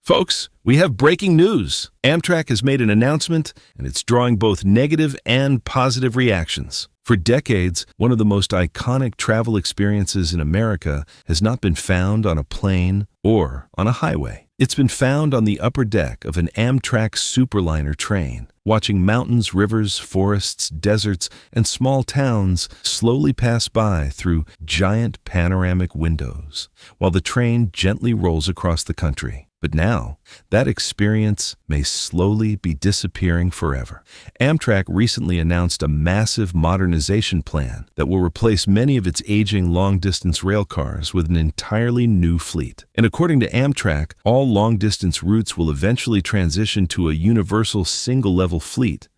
Folks, we have breaking news. Amtrak has made an announcement, and it's drawing both negative and positive reactions. For decades, one of the most iconic travel experiences in America has not been found on a plane or on a highway. It's been found on the upper deck of an Amtrak Superliner train, watching mountains, rivers, forests, deserts, and small towns slowly pass by through giant panoramic windows, while the train gently rolls across the country. But now, that experience may slowly be disappearing forever. Amtrak recently announced a massive modernization plan that will replace many of its aging long-distance railcars with an entirely new fleet. And according to Amtrak, all long-distance routes will eventually transition to a universal single-level fleet,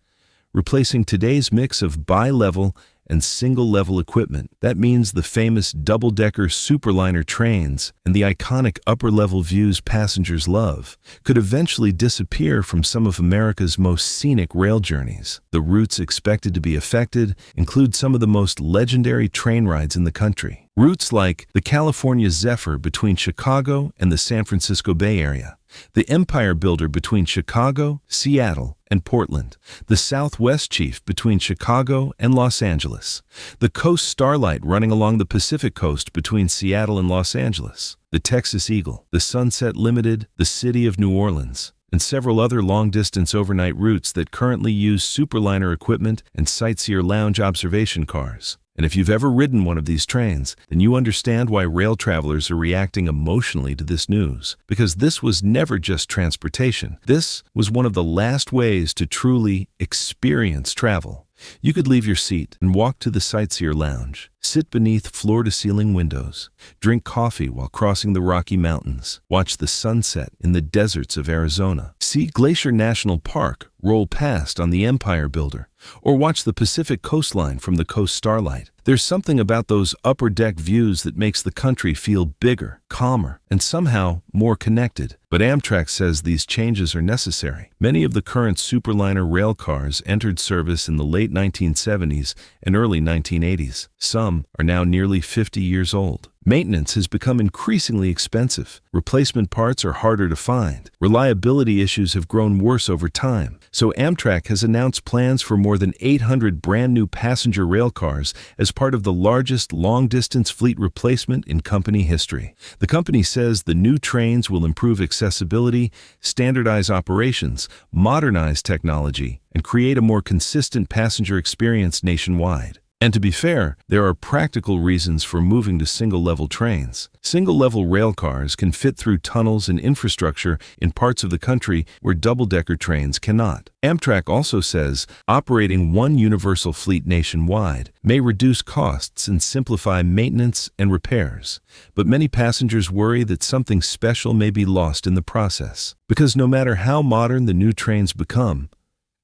replacing today's mix of bi-level and single-level equipment. That means the famous double-decker Superliner trains and the iconic upper-level views passengers love could eventually disappear from some of America's most scenic rail journeys. The routes expected to be affected include some of the most legendary train rides in the country. Routes like the California Zephyr between Chicago and the San Francisco Bay Area, the Empire Builder between Chicago, Seattle, and Portland, the Southwest Chief between Chicago and Los Angeles, the Coast Starlight running along the Pacific Coast between Seattle and Los Angeles, the Texas Eagle, the Sunset Limited, the City of New Orleans, and several other long-distance overnight routes that currently use Superliner equipment and sightseer lounge observation cars. And if you've ever ridden one of these trains, then you understand why rail travelers are reacting emotionally to this news. Because this was never just transportation. This was one of the last ways to truly experience travel. You could leave your seat and walk to the sightseer lounge, sit beneath floor-to-ceiling windows, drink coffee while crossing the Rocky Mountains, watch the sunset in the deserts of Arizona, see Glacier National Park roll past on the Empire Builder, or watch the Pacific coastline from the Coast Starlight. There's something about those upper-deck views that makes the country feel bigger, calmer, and somehow more connected. But Amtrak says these changes are necessary. Many of the current Superliner rail cars entered service in the late 1970s and early 1980s. Some are now nearly 50 years old. Maintenance has become increasingly expensive. Replacement parts are harder to find. Reliability issues have grown worse over time. So Amtrak has announced plans for more than 800 brand new passenger rail cars as part of the largest long-distance fleet replacement in company history. The company says the new trains will improve accessibility, standardize operations, modernize technology, and create a more consistent passenger experience nationwide. And to be fair, there are practical reasons for moving to single-level trains. Single-level rail cars can fit through tunnels and infrastructure in parts of the country where double-decker trains cannot. Amtrak also says operating one universal fleet nationwide may reduce costs and simplify maintenance and repairs. But many passengers worry that something special may be lost in the process. Because no matter how modern the new trains become,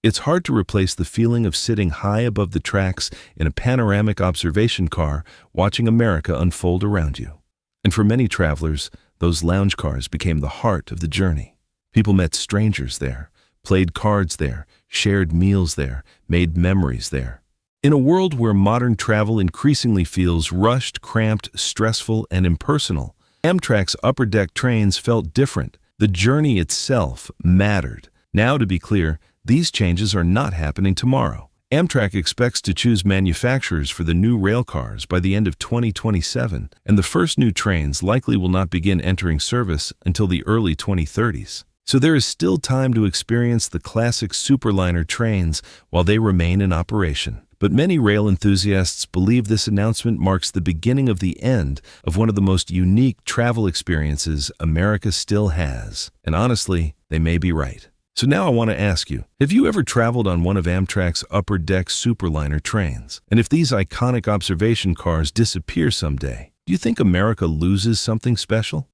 it's hard to replace the feeling of sitting high above the tracks in a panoramic observation car watching America unfold around you. And for many travelers, those lounge cars became the heart of the journey. People met strangers there, played cards there, shared meals there, made memories there. In a world where modern travel increasingly feels rushed, cramped, stressful, and impersonal, Amtrak's upper-deck trains felt different. The journey itself mattered. Now, to be clear, these changes are not happening tomorrow. Amtrak expects to choose manufacturers for the new rail cars by the end of 2027, and the first new trains likely will not begin entering service until the early 2030s. So there is still time to experience the classic Superliner trains while they remain in operation. But many rail enthusiasts believe this announcement marks the beginning of the end of one of the most unique travel experiences America still has. And honestly, they may be right. So now I want to ask you, have you ever traveled on one of Amtrak's upper-deck Superliner trains? And if these iconic observation cars disappear someday, do you think America loses something special?